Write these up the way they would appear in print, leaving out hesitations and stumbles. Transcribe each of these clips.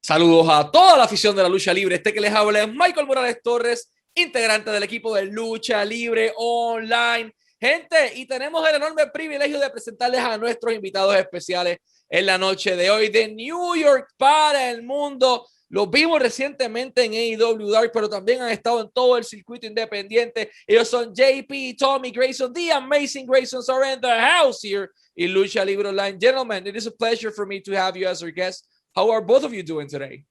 Saludos a toda la afición de la lucha libre. Este que les habla es Michael Morales Torres, integrante del equipo de Lucha Libre Online. Gente, y tenemos el enorme privilegio de presentarles a nuestros invitados especiales en la noche de hoy de New York para el mundo. Los vimos recientemente en AEW Dark, pero también han estado en todo el circuito independiente. Ellos son JP, Tommy Grayson, the Amazing Graysons are in the house here in Lucha Libre Online. Gentlemen, it is a pleasure for me to have you as our guest. How are both of you doing today?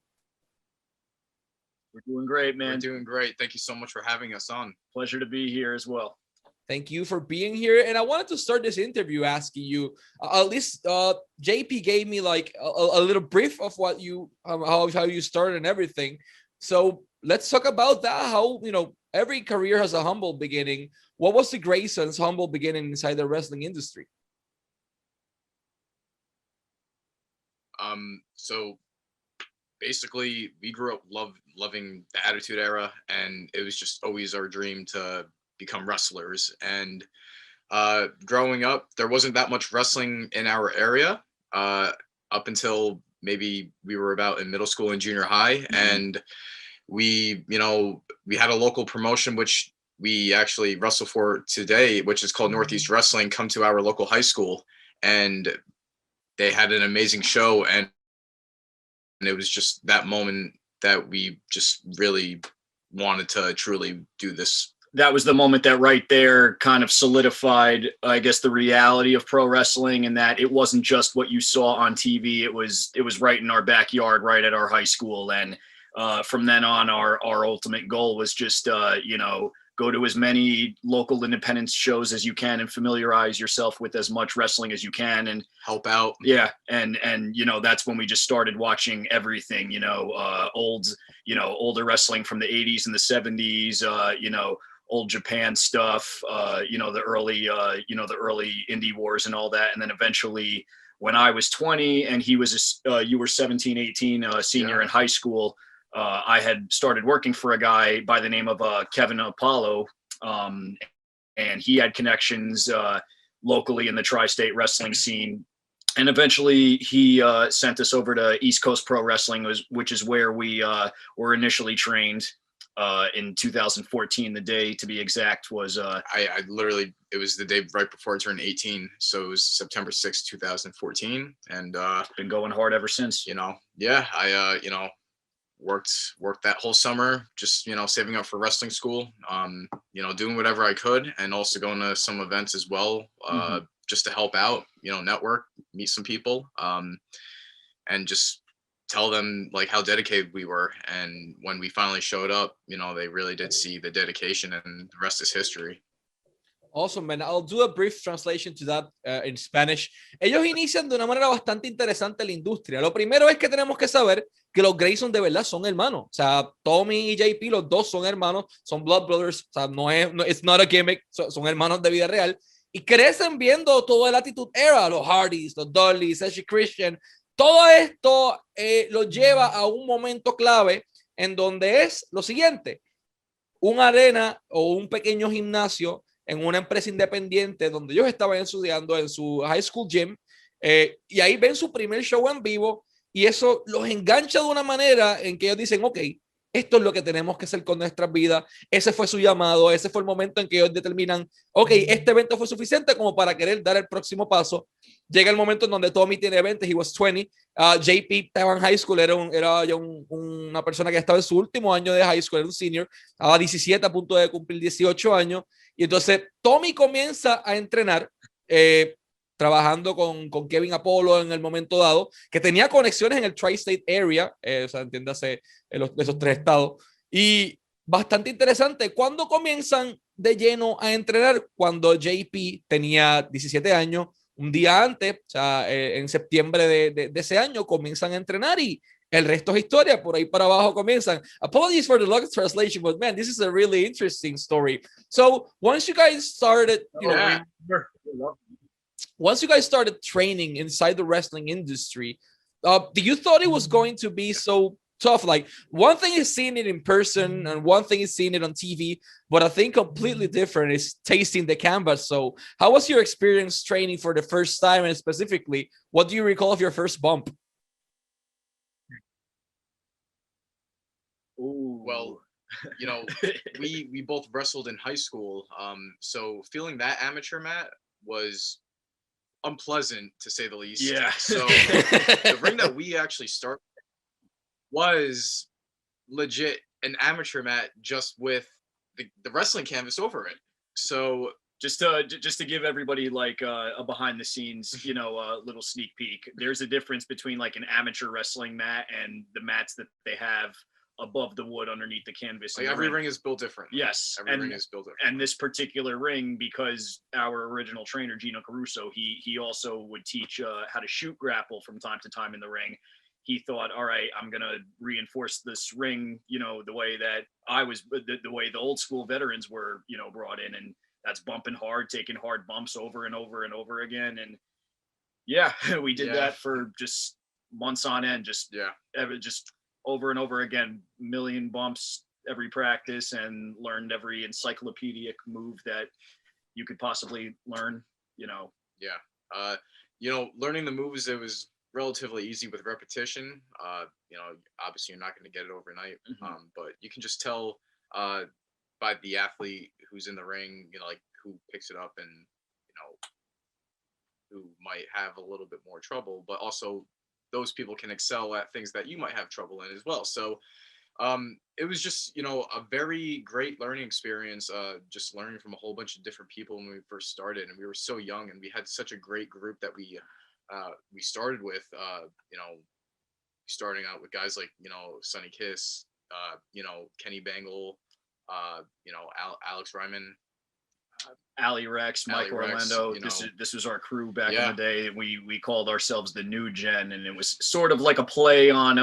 We're doing great, man. We're doing great. Thank you so much for having us on. Pleasure to be here as well. Thank you for being here. And I wanted to start this interview asking you, at least JP gave me like a little brief of what you, how you started and everything. So let's talk about that. How, you know, every career has a humble beginning. What was the Graysons' humble beginning inside the wrestling industry? So basically we grew up loving the Attitude Era, and it was just always our dream to become wrestlers. And growing up, there wasn't that much wrestling in our area up until maybe we were about in middle school and junior high. And we had a local promotion which we actually wrestle for today, which is called Northeast Wrestling, come to our local high school, and they had an amazing show, and it was just that moment that we just really wanted to truly do this. That was the moment that right there kind of solidified, I guess, the reality of pro wrestling, and that it wasn't just what you saw on TV. It was right in our backyard, right at our high school. And from then on, our ultimate goal was just, go to as many local independent shows as you can and familiarize yourself with as much wrestling as you can and help out. Yeah. And that's when we just started watching everything, older wrestling from the 80s and the 70s, old Japan stuff, the early indie wars and all that. And then eventually when I was 20 and he was, you were 17, 18, senior in high school, I had started working for a guy by the name of Kevin Apollo, and he had connections locally in the tri-state wrestling scene. And eventually he sent us over to East Coast Pro Wrestling, which is where we were initially trained in 2014. The day, to be exact, was I literally, it was the day right before I turned 18. So it was September 6th, 2014. And been going hard ever since. I worked that whole summer, just saving up for wrestling school, doing whatever I could, and also going to some events as well, just to help out, network, meet some people, and just tell them like how dedicated we were. And when we finally showed up, they really did see the dedication, and the rest is history. Awesome, man. I'll do a brief translation to that in Spanish. Ellos inician de una manera bastante interesante la industria. Lo primero es que tenemos que saber que los Grayson de verdad son hermanos. O sea, Tommy y JP, los dos son hermanos, son Blood Brothers. O sea, it's not a gimmick, son hermanos de vida real. Y crecen viendo todo el Attitude Era, los Hardys, los Dudleys, Edge Christian. Todo esto los lleva a un momento clave en donde es lo siguiente: una arena o un pequeño gimnasio en una empresa independiente donde ellos estaban estudiando en su high school gym, y ahí ven su primer show en vivo, y eso los engancha de una manera en que ellos dicen, ok, esto es lo que tenemos que hacer con nuestras vidas. Ese fue su llamado, ese fue el momento en que ellos determinan, ok, este evento fue suficiente como para querer dar el próximo paso. Llega el momento en donde Tommy tiene 20, he was 20, JP estaba en high school, era ya una persona que estaba en su último año de high school, era un senior, a 17, a punto de cumplir 18 años, y entonces Tommy comienza a entrenar, trabajando con Kevin Apollo en el momento dado, que tenía conexiones en el Tri-State Area, o sea, entiéndase, esos tres estados, y bastante interesante. ¿Cuándo comienzan de lleno a entrenar? Cuando JP tenía 17 años, un día antes, o sea, en septiembre de ese año, comienzan a entrenar, y el resto es historia. Por ahí para abajo comienzan. Apologies for the long translation, but man, this is a really interesting story. So once you guys started, once you guys started training inside the wrestling industry, do you thought it was going to be so tough? Like, one thing is seeing it in person and one thing is seeing it on TV, but I think completely different is tasting the canvas. So how was your experience training for the first time, and specifically, what do you recall of your first bump? Well, you know, we both wrestled in high school. So feeling that amateur mat was unpleasant to say the least. Yeah. So the ring that we actually started was legit an amateur mat just with the wrestling canvas over it. So just to give everybody like a behind the scenes, you know, little sneak peek, there's a difference between like an amateur wrestling mat and the mats that they have above the wood underneath the canvas. like every ring is built different. Yes. Every ring is built different. And this particular ring, because our original trainer, Gino Caruso, he also would teach how to shoot grapple from time to time in the ring. He thought, all right, I'm going to reinforce this ring, you know, the way that I was, the way the old school veterans were, you know, brought in. And that's bumping hard, taking hard bumps over and over and over again. And yeah, we did that for just months on end, just over and over again, million bumps every practice, and learned every encyclopedic move that you could possibly learn, you know. Yeah. You know, learning the moves, it was relatively easy with repetition. You know, obviously you're not going to get it overnight, but you can just tell by the athlete who's in the ring, you know, like who picks it up and, you know, who might have a little bit more trouble, but also those people can excel at things that you might have trouble in as well. So it was just, you know, a very great learning experience, just learning from a whole bunch of different people when we first started. And we were so young, and we had such a great group that we started with, you know, starting out with guys like, you know, Sonny Kiss, you know, Kenny Bangle, you know, Alex Ryman, Ali Rex, Mike Orlando. You know, this was our crew back in the day. We called ourselves the New Gen, and it was sort of like a play on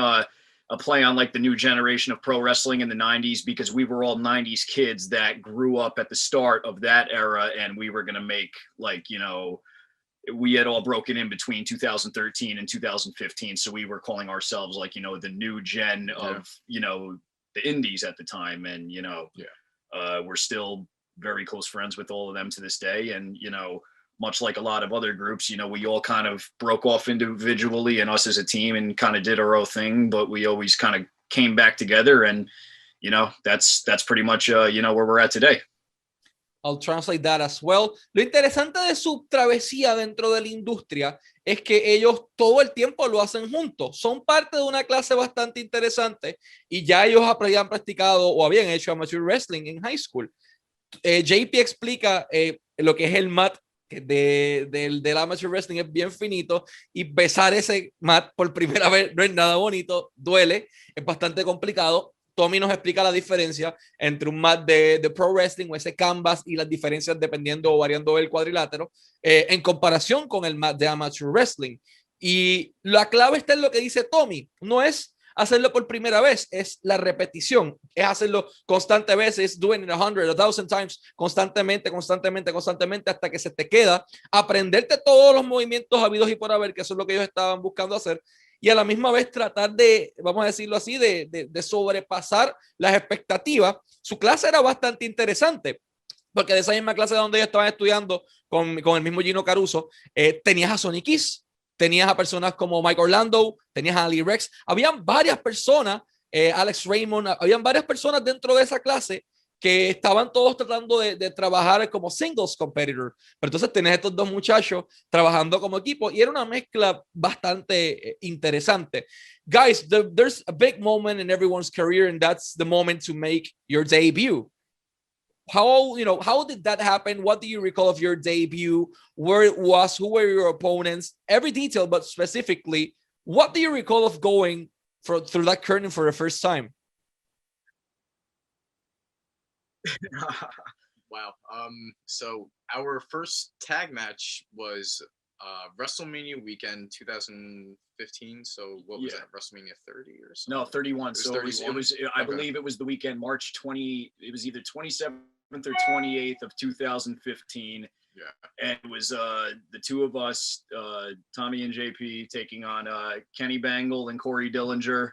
like the new generation of pro wrestling in the 90s, because we were all 90s kids that grew up at the start of that era, and we were going to make, like, you know, we had all broken in between 2013 and 2015. So we were calling ourselves, like, you know, the new gen of, you know, the indies at the time. And, you know, we're still very close friends with all of them to this day. And, you know, much like a lot of other groups, you know, we all kind of broke off individually and us as a team and kind of did our own thing, but we always kind of came back together. And, you know, that's pretty much, you know, where we're at today. I'll translate that as well. Lo interesante de su travesía dentro de la industria es que ellos todo el tiempo lo hacen juntos. Son parte de una clase bastante interesante y ya ellos habían practicado o habían hecho amateur wrestling en high school. JP explica lo que es el mat del amateur wrestling. Es bien finito, y besar ese mat por primera vez no es nada bonito, duele, es bastante complicado. Tommy nos explica la diferencia entre un mat de pro wrestling o ese canvas y las diferencias dependiendo o variando el cuadrilátero en comparación con el mat de amateur wrestling. Y la clave está en lo que dice Tommy. No es hacerlo por primera vez, es la repetición, es hacerlo constantes veces, doing it 100, 1,000 times, constantemente, hasta que se te queda, aprenderte todos los movimientos habidos y por haber, que eso es lo que ellos estaban buscando hacer, y a la misma vez tratar de, vamos a decirlo así, de sobrepasar las expectativas. Su clase era bastante interesante, porque de esa misma clase donde ellos estaban estudiando con el mismo Gino Caruso, tenías a Sonny Kiss, tenías a personas como Mike Orlando, tenías a Libre, habían varias personas, Alex Raymond, habían varias personas dentro de esa clase que estaban todos tratando de trabajar como singles competitor, pero entonces tenés estos dos muchachos trabajando como equipo y era una mezcla bastante interesante. Guys, there's a big moment in everyone's career, and that's the moment to make your debut. How did that happen? What do you recall of your debut? Where it was? Who were your opponents? Every detail, but specifically, what do you recall of going through that curtain for the first time? Wow. So our first tag match was WrestleMania weekend 2015. So what was that? WrestleMania 30 or something? No, 31. It was so 31? it was I believe it was the weekend March 20. It was either 27th or 28th of 2015. Yeah. And it was the two of us, Tommy and JP, taking on Kenny Bangle and Corey Dillinger.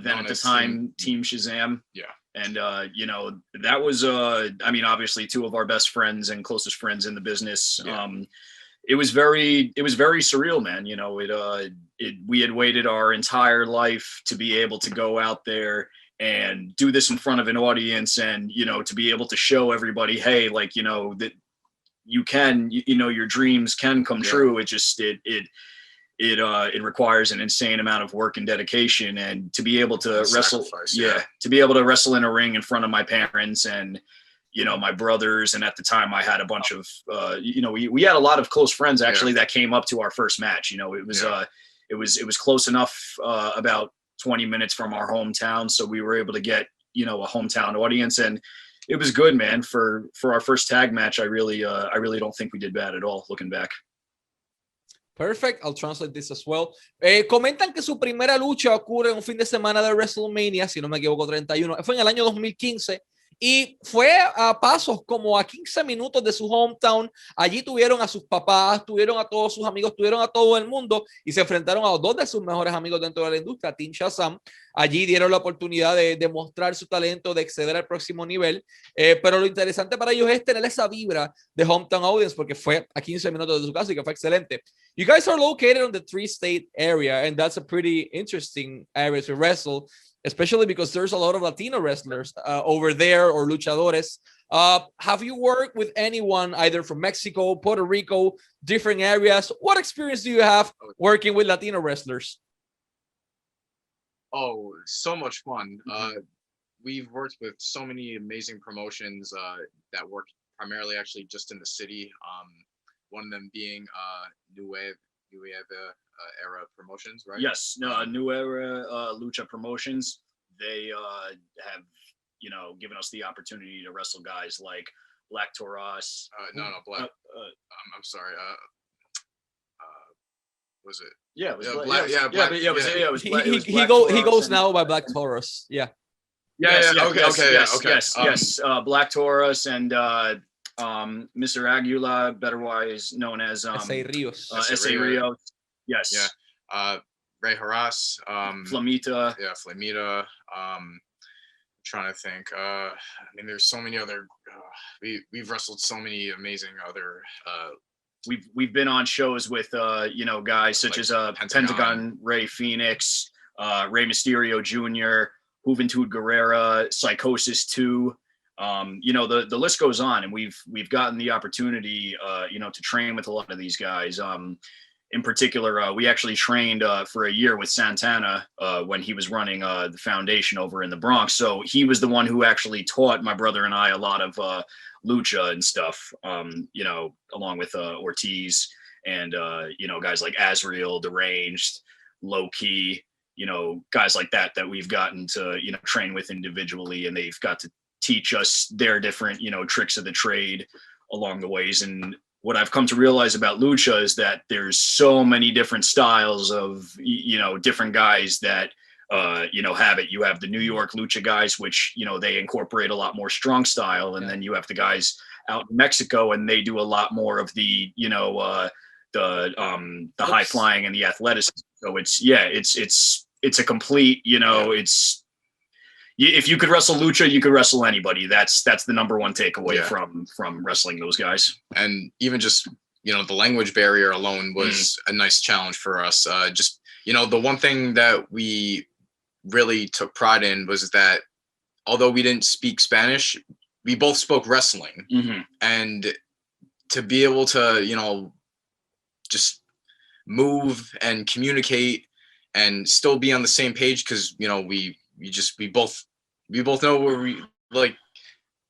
Then at the time, Team Shazam. Yeah. And you know, that was I mean, obviously two of our best friends and closest friends in the business. Yeah. It was very surreal, man. You know, we had waited our entire life to be able to go out there and do this in front of an audience, and, you know, to be able to show everybody, hey, like, you know, that you can, you know, your dreams can come true. It just, it requires an insane amount of work and dedication, and to be able to wrestle, to be able to wrestle in a ring in front of my parents and, you know, my brothers. And at the time I had a bunch of, you know, we had a lot of close friends actually that came up to our first match. You know, it was close enough, about 20 minutes from our hometown. So we were able to get, you know, a hometown audience, and it was good, man. For our first tag match, I really don't think we did bad at all, looking back. Perfect. I'll translate this as well. Comentan que su primera lucha ocurre en un fin de semana de WrestleMania, si no me equivoco, 31. Fue en el año 2015. Y fue a pasos como a 15 minutos de su hometown. Allí tuvieron a sus papás, tuvieron a todos sus amigos, tuvieron a todo el mundo y se enfrentaron a dos de sus mejores amigos dentro de la industria, Team Shazam. Allí dieron la oportunidad de demostrar su talento, de acceder al próximo nivel. Pero lo interesante para ellos es tener esa vibra de hometown audience, porque fue a 15 minutos de su casa y que fue excelente. You guys are located on the 3-state area, and that's a pretty interesting area to wrestle, especially because there's a lot of Latino wrestlers over there, or luchadores. Have you worked with anyone either from Mexico, Puerto Rico, different areas? What experience do you have working with Latino wrestlers? Oh, so much fun. We've worked with so many amazing promotions that work primarily actually just in the city. One of them being Nueva Era Promotions, right? Yes, no, New Era Lucha Promotions. They have, you know, given us the opportunity to wrestle guys like Black Taurus. Black. I'm sorry. Was it? Yeah, it was Black. He goes now by Black Taurus. Yeah. Yes. Black Taurus and Mr. Aguila, otherwise known as S.A. Rios. S.A. Rios. Yes. Yeah. Ray Haras. Flamita. Yeah, Flamita. Trying to think. I mean, there's so many other. We've wrestled so many amazing other. We've been on shows with you know, guys such as Pentagon, Ray Phoenix, Rey Mysterio Jr., Juventud Guerrera, Psychosis 2. You know, the list goes on, and we've gotten the opportunity, you know, to train with a lot of these guys. In particular, we actually trained for a year with Santana when he was running the foundation over in the Bronx. So he was the one who actually taught my brother and I a lot of lucha and stuff, you know, along with Ortiz and, you know, guys like Azrael, Deranged, Low Key, you know, guys like that we've gotten to, you know, train with individually, and they've got to teach us their different, you know, tricks of the trade along the ways. And what I've come to realize about lucha is that there's so many different styles of, you know, different guys that, you know, have it. You have the New York lucha guys, which, you know, they incorporate a lot more strong style. And then you have the guys out in Mexico, and they do a lot more of the, you know, the high flying and the athleticism. So it's a complete, you know, if you could wrestle lucha, you could wrestle anybody. That's the number one takeaway from wrestling those guys. And even just, you know, the language barrier alone was a nice challenge for us. Just, you know, the one thing that we really took pride in was that although we didn't speak Spanish, we both spoke wrestling. And to be able to, you know, just move and communicate and still be on the same page, because, you know, we both know where we, like,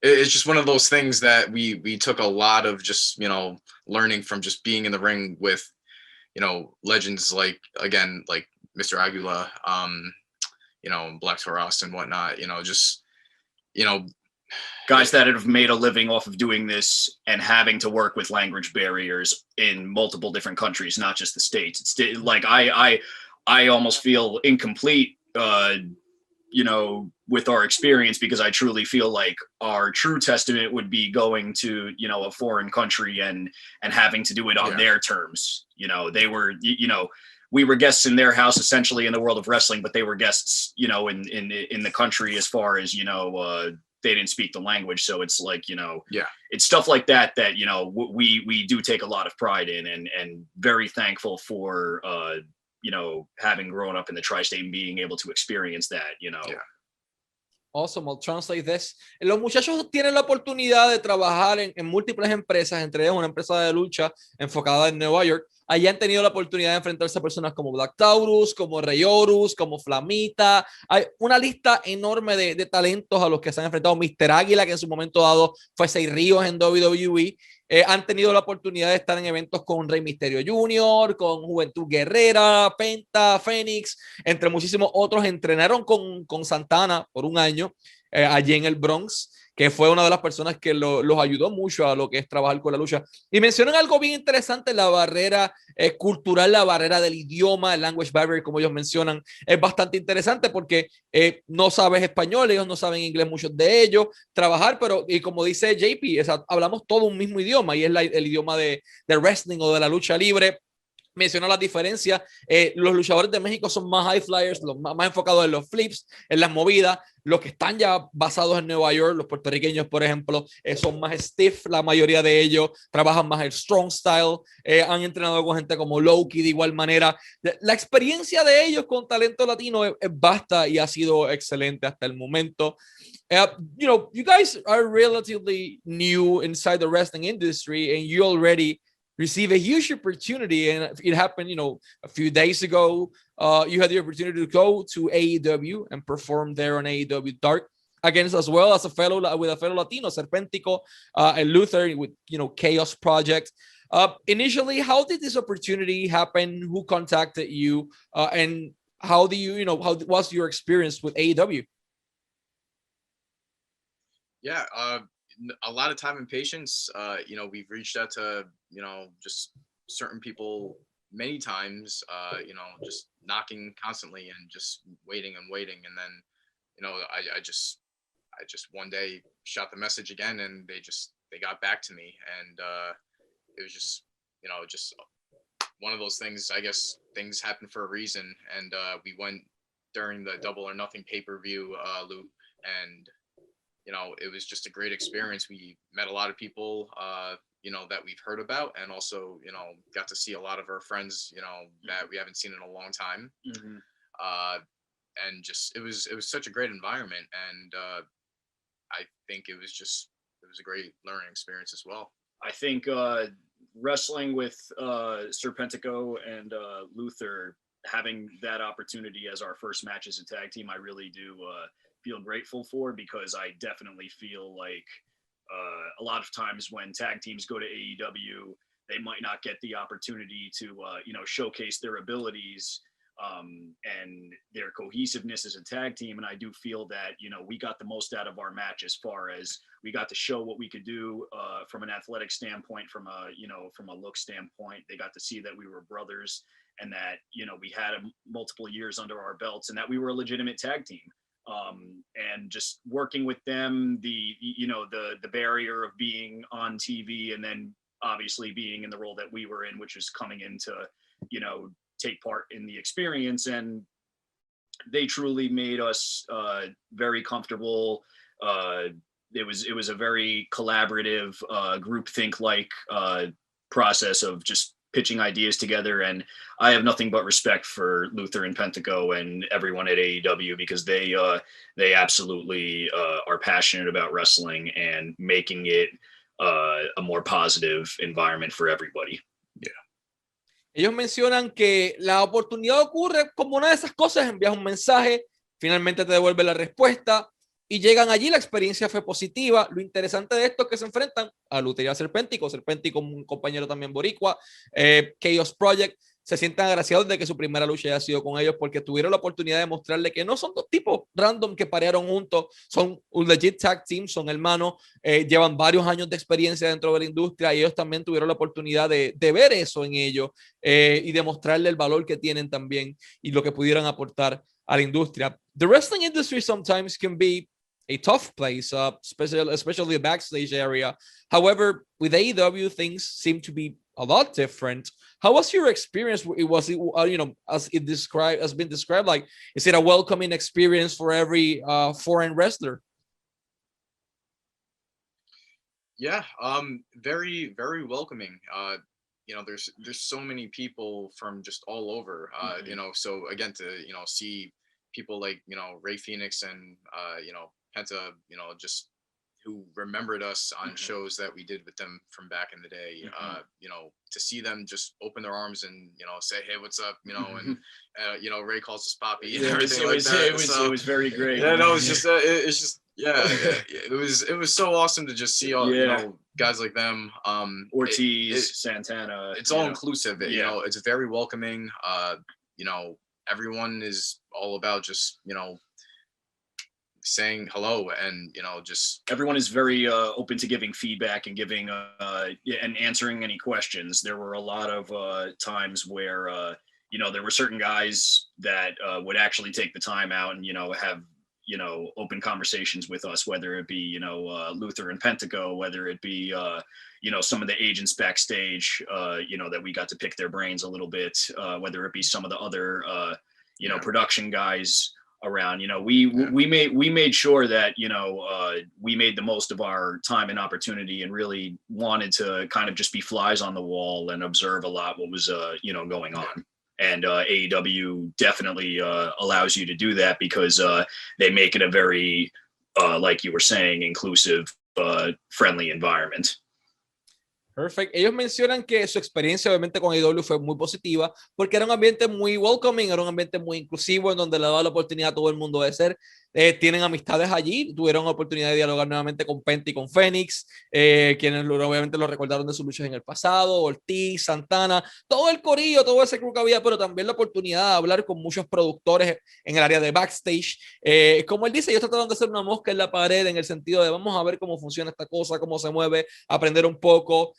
it's just one of those things that we took a lot of just, you know, learning from just being in the ring with, you know, legends like, again, like Mr. Aguila, you know, Black Taurus and whatnot, you know, just, you know, guys that have made a living off of doing this and having to work with language barriers in multiple different countries, not just the States. It's like, I almost feel incomplete, you know, with our experience, because I truly feel like our true testament would be going to, you know, a foreign country and having to do it on their terms. You know, they were, you know, we were guests in their house essentially in the world of wrestling, but they were guests, you know, in the country as far as, you know, they didn't speak the language. So it's like, you know, it's stuff like that, you know, we do take a lot of pride in, and very thankful for, you know, having grown up in the tri-state and being able to experience that, you know. Awesome, I'll translate this. Los muchachos tienen la oportunidad de trabajar en múltiples empresas, entre ellas una empresa de lucha enfocada en Nueva York. Allí han tenido la oportunidad de enfrentarse a personas como Black Taurus, como Rey Horus, como Flamita. Hay una lista enorme de talentos a los que se han enfrentado. Mr. Águila, que en su momento dado fue 6 Ríos en WWE. Han tenido la oportunidad de estar en eventos con Rey Misterio Jr., con Juventud Guerrera, Penta, Fénix, entre muchísimos otros. Entrenaron con Santana por un año allí en el Bronx, que fue una de las personas que los ayudó mucho a lo que es trabajar con la lucha. Y mencionan algo bien interesante, la barrera cultural, la barrera del idioma, el language barrier, como ellos mencionan, es bastante interesante porque no sabes español, ellos no saben inglés, muchos de ellos, trabajar, pero y como dice JP, hablamos todo un mismo idioma y es el idioma de wrestling o de la lucha libre. Menciona las diferencias. Los luchadores de México son más high flyers, los más enfocados en los flips, en las movidas. Los que están ya basados en Nueva York, los puertorriqueños, por ejemplo, son más stiff. La mayoría de ellos trabajan más el strong style. Han entrenado con gente como Loki de igual manera. La experiencia de ellos con talento latino es vasta y ha sido excelente hasta el momento. You know, you guys are relatively new inside the wrestling industry, and you already receive a huge opportunity, and it happened, you know, a few days ago. You had the opportunity to go to AEW and perform there on AEW Dark against, as well as a fellow Latino, Serpentico, and Luther with, you know, Chaos Project. Initially, how did this opportunity happen? Who contacted you? And how do you, how was your experience with AEW? Yeah, a lot of time and patience. We've reached out to, just certain people many times, just knocking constantly and just waiting and waiting. And then, I just one day shot the message again, and they got back to me. And it was just, just one of those things. I guess things happen for a reason. And we went during the Double or Nothing pay-per-view loop, and it was just a great experience. We met a lot of people, that we've heard about, and also, got to see a lot of our friends, that we haven't seen in a long time. Mm-hmm. And just, it was such a great environment. And I think it was a great learning experience as well. I think wrestling with Serpentico and Luther, having that opportunity as our first match as a tag team, I really do feel grateful for, because I definitely feel like a lot of times when tag teams go to AEW, they might not get the opportunity to showcase their abilities and their cohesiveness as a tag team. And I do feel that we got the most out of our match, as far as we got to show what we could do from an athletic standpoint, from a look standpoint. They got to see that we were brothers, and that we had multiple years under our belts, and that we were a legitimate tag team. And just working with them, the barrier of being on TV, and then obviously being in the role that we were in, which was coming in to, take part in the experience. And they truly made us very comfortable. It was a very collaborative, groupthink-like process of just pitching ideas together. And I have nothing but respect for Luther and Pentaco and everyone at AEW, because they absolutely are passionate about wrestling and making it a more positive environment for everybody. Yeah. Ellos mencionan que la oportunidad ocurre como una de esas cosas: envías un mensaje, finalmente te devuelve la respuesta y llegan allí. La experiencia fue positiva. Lo interesante de esto es que se enfrentan a Luther y a Serpentico, un compañero también boricua, Chaos Project. Se sientan agraciados de que su primera lucha haya sido con ellos, porque tuvieron la oportunidad de mostrarle que no son dos tipos random que parearon juntos, son un legit tag team, son hermanos, llevan varios años de experiencia dentro de la industria, y ellos también tuvieron la oportunidad de ver eso en ellos y demostrarle el valor que tienen también y lo que pudieran aportar a la industria. The wrestling industry sometimes can be a tough place, especially the backstage area. However, with AEW, things seem to be a lot different. How was your experience? Was it, as been described, like, is it a welcoming experience for every foreign wrestler? Yeah, very, very welcoming. There's so many people from just all over. Mm-hmm. So again, to see people like, you know, Ray Phoenix and, you know, Penta, you know, just who remembered us on shows that we did with them from back in the day. You know, to see them just open their arms and, you know, say, hey, what's up, you know, and you know, Ray calls us Poppy and everything like that. It was very great. Yeah, no, it's just it was so awesome to just see all, you know, guys like them. Ortiz, Santana. It's all inclusive. You know, it's very welcoming. You know, everyone is all about just, you know, saying hello, and, you know, just everyone is very open to giving feedback and giving and answering any questions. There were a lot of times where you know, there were certain guys that would actually take the time out and, you know, have, you know, open conversations with us, whether it be, you know, Luther and Pentaco, whether it be you know, some of the agents backstage, you know, that we got to pick their brains a little bit, whether it be some of the other you know, production guys around. You know, we made sure that, you know, we made the most of our time and opportunity, and really wanted to kind of just be flies on the wall and observe a lot what was you know, going on. And AEW definitely allows you to do that, because they make it a very like you were saying, inclusive, friendly environment. Perfect. Ellos mencionan que su experiencia obviamente con AEW fue muy positiva, porque era un ambiente muy welcoming, era un ambiente muy inclusivo, en donde le daba la oportunidad a todo el mundo de ser. Tienen amistades allí, tuvieron la oportunidad de dialogar nuevamente con Penta y con Fénix, quienes obviamente lo recordaron de sus luchas en el pasado, Ortiz, Santana, todo el corillo, todo ese crew que había, pero también la oportunidad de hablar con muchos productores en el área de backstage. Como él dice, ellos trataron de hacer una mosca en la pared, en el sentido de vamos a ver cómo funciona esta cosa, cómo se mueve, aprender un poco.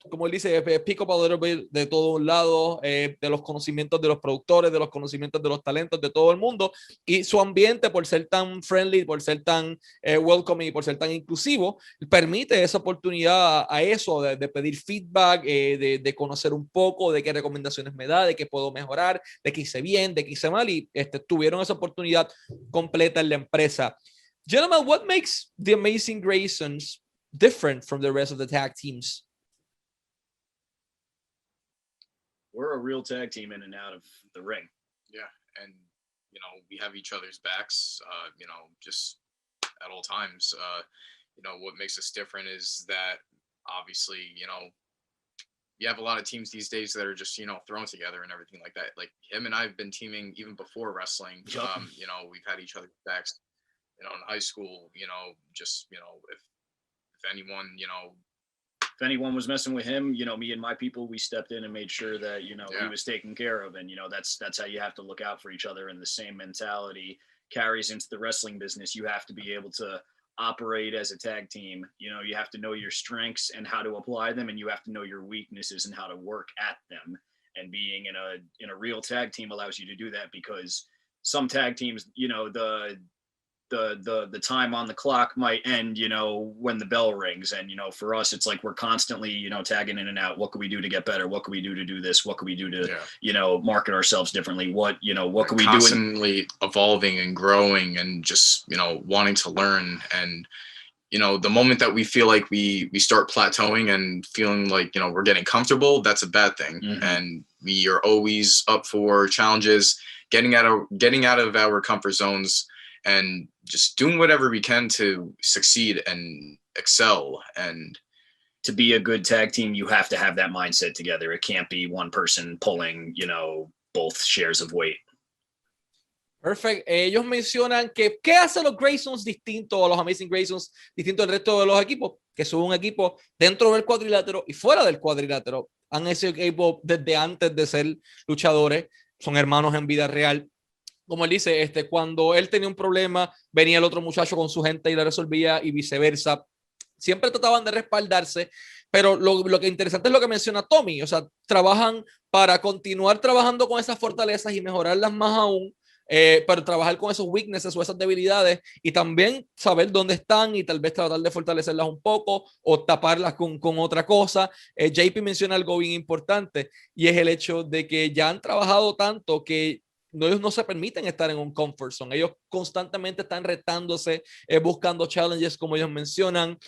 Como él dice, pick up a little bit de todo un lado, de los conocimientos de los productores, de los conocimientos de los talentos de todo el mundo, y su ambiente, por ser tan friendly, por ser tan welcoming y por ser tan inclusivo, permite esa oportunidad a eso, de pedir feedback, de conocer un poco de qué recomendaciones me da, de qué puedo mejorar, de qué hice bien, de qué hice mal, y tuvieron esa oportunidad completa en la empresa. Gentlemen, what makes the Amazing Graysons different from the rest of the tag teams? We're a real tag team in and out of the ring. Yeah, and you know, we have each other's backs, you know, just at all times. You know, what makes us different is that obviously, you know, you have a lot of teams these days that are just, you know, thrown together and everything like that. Like him and I have been teaming even before wrestling. You know, we've had each other's backs, you know, in high school, you know, just, you know, if anyone, you know, if anyone was messing with him, you know, me and my people, we stepped in and made sure that, you know, he was taken care of. And, you know, that's how you have to look out for each other. And the same mentality carries into the wrestling business. You have to be able to operate as a tag team. You know, you have to know your strengths and how to apply them, and you have to know your weaknesses and how to work at them. And being in a real tag team allows you to do that, because some tag teams, you know, the time on the clock might end, you know, when the bell rings. And, you know, for us, it's like we're constantly, you know, tagging in and out. What can we do to get better? What can we do to do this? What can we do to, you know, market ourselves differently? What can we do? Constantly evolving and growing and just, you know, wanting to learn. And, you know, the moment that we feel like we start plateauing and feeling like, you know, we're getting comfortable, that's a bad thing. And we are always up for challenges, getting out of our comfort zones, and just doing whatever we can to succeed and excel. And to be a good tag team, you have to have that mindset together. It can't be one person pulling, you know, both shares of weight. Perfect. Ellos mencionan que ¿qué hace los Graysons distinto a los Amazing Graysons, distinto al resto de los equipos? Que son un equipo dentro del cuadrilátero y fuera del cuadrilátero. Han ese equipo desde antes de ser luchadores, son hermanos en vida real. Como él dice, cuando él tenía un problema, venía el otro muchacho con su gente y le resolvía, y viceversa. Siempre trataban de respaldarse, pero lo que interesante es lo que menciona Tommy. O sea, trabajan para continuar trabajando con esas fortalezas y mejorarlas más aún, pero trabajar con esos weaknesses o esas debilidades, y también saber dónde están y tal vez tratar de fortalecerlas un poco o taparlas con otra cosa. JP menciona algo bien importante, y es el hecho de que ya han trabajado tanto que ellos no se permiten estar en un comfort zone. Ellos constantemente están retándose, buscando challenges, como ellos mencionan.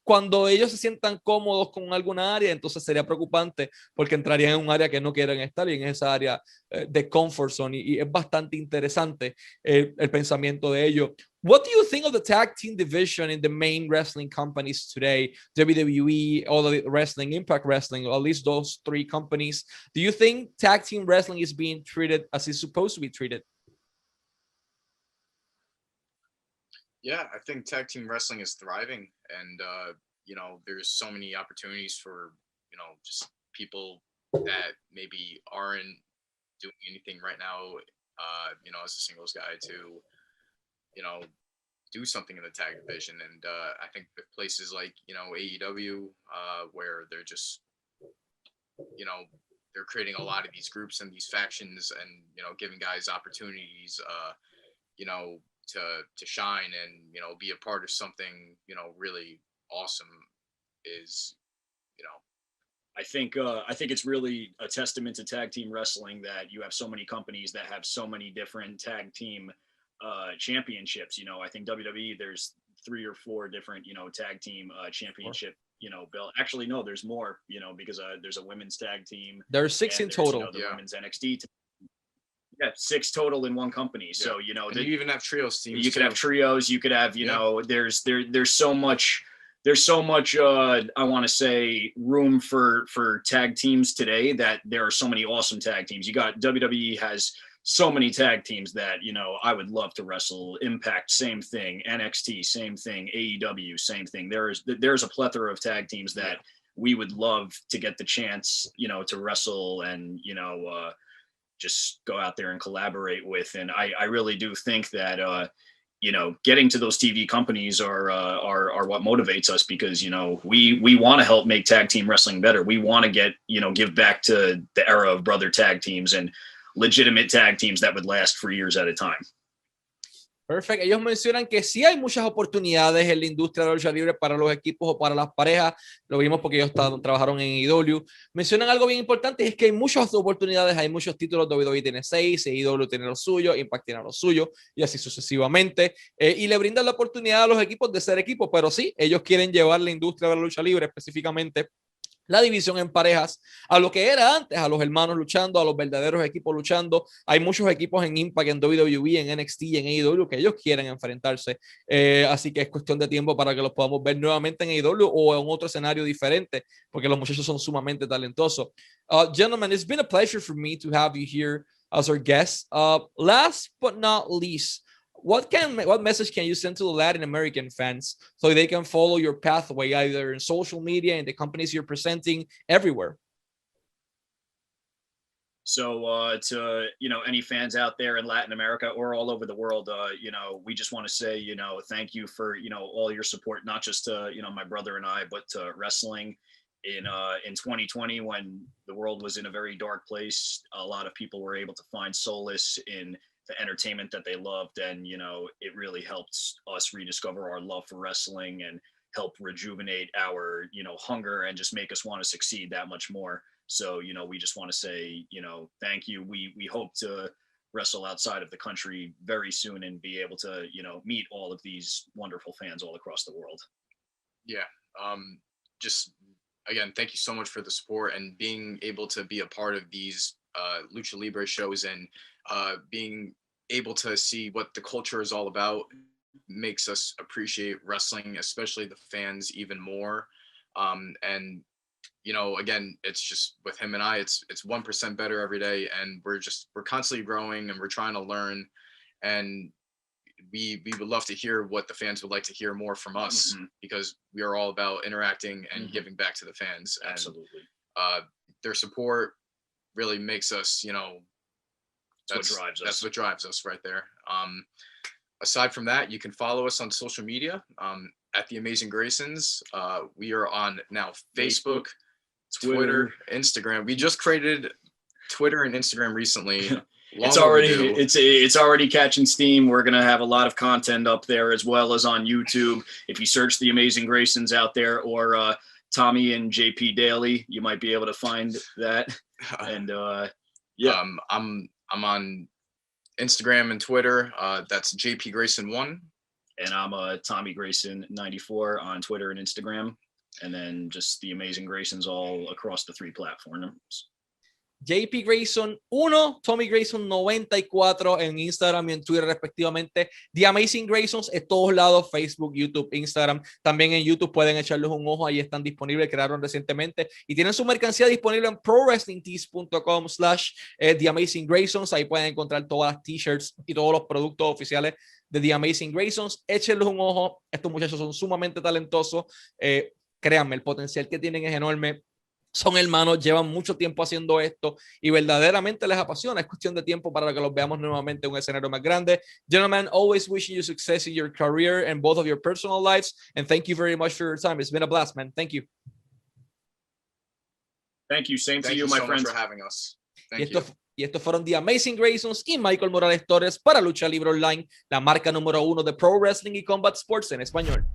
Cuando ellos se sientan cómodos con alguna área, entonces sería preocupante porque entrarían en un área que no quieren estar y en esa área de comfort zone. Y es bastante interesante el pensamiento de ellos. What do you think of the tag team division in the main wrestling companies today? WWE, All the Wrestling, Impact Wrestling, or at least those three companies. Do you think tag team wrestling is being treated as it's supposed to be treated? Yeah, I think tag team wrestling is thriving, and you know, there's so many opportunities for, you know, just people that maybe aren't doing anything right now, you know, as a singles guy to, you know, do something in the tag division. And I think with places like, you know, AEW, where they're just, you know, they're creating a lot of these groups and these factions, and, you know, giving guys opportunities, you know, to shine and, you know, be a part of something, you know, really awesome is, you know, I think it's really a testament to tag team wrestling that you have so many companies that have so many different tag team championships. You know, I think WWE, there's 3 or 4 different, you know, tag team championship, you know, belt. Actually, no, there's more, you know, because there's a women's tag team. There's 6 in total. You know, the women's NXT team. Yeah, 6 total in one company. Yeah. So, you know, and you even have trios teams. You could have trios, you could have, you know, there's so much I want to say room for tag teams today that there are so many awesome tag teams. You got WWE has so many tag teams that, you know, I would love to wrestle. Impact, same thing. NXT, same thing. AEW, same thing. There's a plethora of tag teams that we would love to get the chance, you know, to wrestle and, you know, just go out there and collaborate with. And I really do think that, you know, getting to those TV companies are what motivates us, because, you know, we want to help make tag team wrestling better. We want to get, you know, give back to the era of brother tag teams and legitimate tag teams that would last for years at a time. Perfecto. Ellos mencionan que sí hay muchas oportunidades en la industria de la lucha libre para los equipos o para las parejas. Lo vimos porque ellos trabajaron en AEW. Mencionan algo bien importante, y es que hay muchas oportunidades, hay muchos títulos. WWE tiene 6, AEW tiene los suyos, Impact tiene los suyos, y así sucesivamente. Y le brindan la oportunidad a los equipos de ser equipos, pero sí, ellos quieren llevar la industria de la lucha libre, específicamente la división en parejas, a lo que era antes, a los hermanos luchando, a los verdaderos equipos luchando. Hay muchos equipos en Impact, en WWE, en NXT y en AEW que ellos quieren enfrentarse. Así que es cuestión de tiempo para que los podamos ver nuevamente en AEW o en otro escenario diferente, porque los muchachos son sumamente talentosos. Gentlemen, it's been a pleasure for me to have you here as our guest. Last but not least, what message can you send to the Latin American fans so they can follow your pathway either in social media, in the companies you're presenting, everywhere? So to, you know, any fans out there in Latin America or all over the world, you know, we just want to say, you know, thank you for, you know, all your support, not just to, you know, my brother and I, but to wrestling in 2020, when the world was in a very dark place. A lot of people were able to find solace in the entertainment that they loved, and, you know, it really helped us rediscover our love for wrestling and help rejuvenate our, you know, hunger and just make us want to succeed that much more. So, you know, we just want to say, you know, thank you. We hope to wrestle outside of the country very soon and be able to, you know, meet all of these wonderful fans all across the world. Yeah. Just again, thank you so much for the support and being able to be a part of these Lucha Libre shows, and being able to see what the culture is all about makes us appreciate wrestling, especially the fans, even more. And, you know, again, it's just with him and I, it's 1% better every day, and we're constantly growing, and we're trying to learn, and we would love to hear what the fans would like to hear more from us, because we are all about interacting and giving back to the fans. Absolutely. And their support really makes us, you know, that's what drives us right there. Aside from that, you can follow us on social media at the Amazing Graysons. We are on now Facebook, Twitter, Instagram. We just created Twitter and Instagram recently. It's already catching steam. We're gonna have a lot of content up there, as well as on YouTube. If you search the Amazing Graysons out there, or Tommy and JP Daily, you might be able to find that. And I'm on Instagram and Twitter. That's JP Grayson 1. And I'm Tommy Grayson 94 on Twitter and Instagram. And then just the Amazing Graysons all across the 3 platforms. JP Grayson 1, Tommy Grayson 94 en Instagram y en Twitter respectivamente. The Amazing Graysons en todos lados, Facebook, YouTube, Instagram. También en YouTube pueden echarles un ojo, ahí están disponibles, crearon recientemente y tienen su mercancía disponible en prowrestlingtees.com/The Amazing Graysons. Ahí pueden encontrar todas las t-shirts y todos los productos oficiales de The Amazing Graysons. Échenles un ojo, estos muchachos son sumamente talentosos. Créanme, el potencial que tienen es enorme. Son hermanos, llevan mucho tiempo haciendo esto y verdaderamente les apasiona. Es cuestión de tiempo para que los veamos nuevamente en un escenario más grande. Gentlemen, always wishing you success in your career and both of your personal lives. And thank you very much for your time. It's been a blast, man. Thank you. Thank you. Same to you, my friends. Thank you so much for having us. Thank you. Y estos fueron The Amazing Graysons y Michael Morales Torres para Lucha Libre Online, la marca número 1 de Pro Wrestling y Combat Sports en español.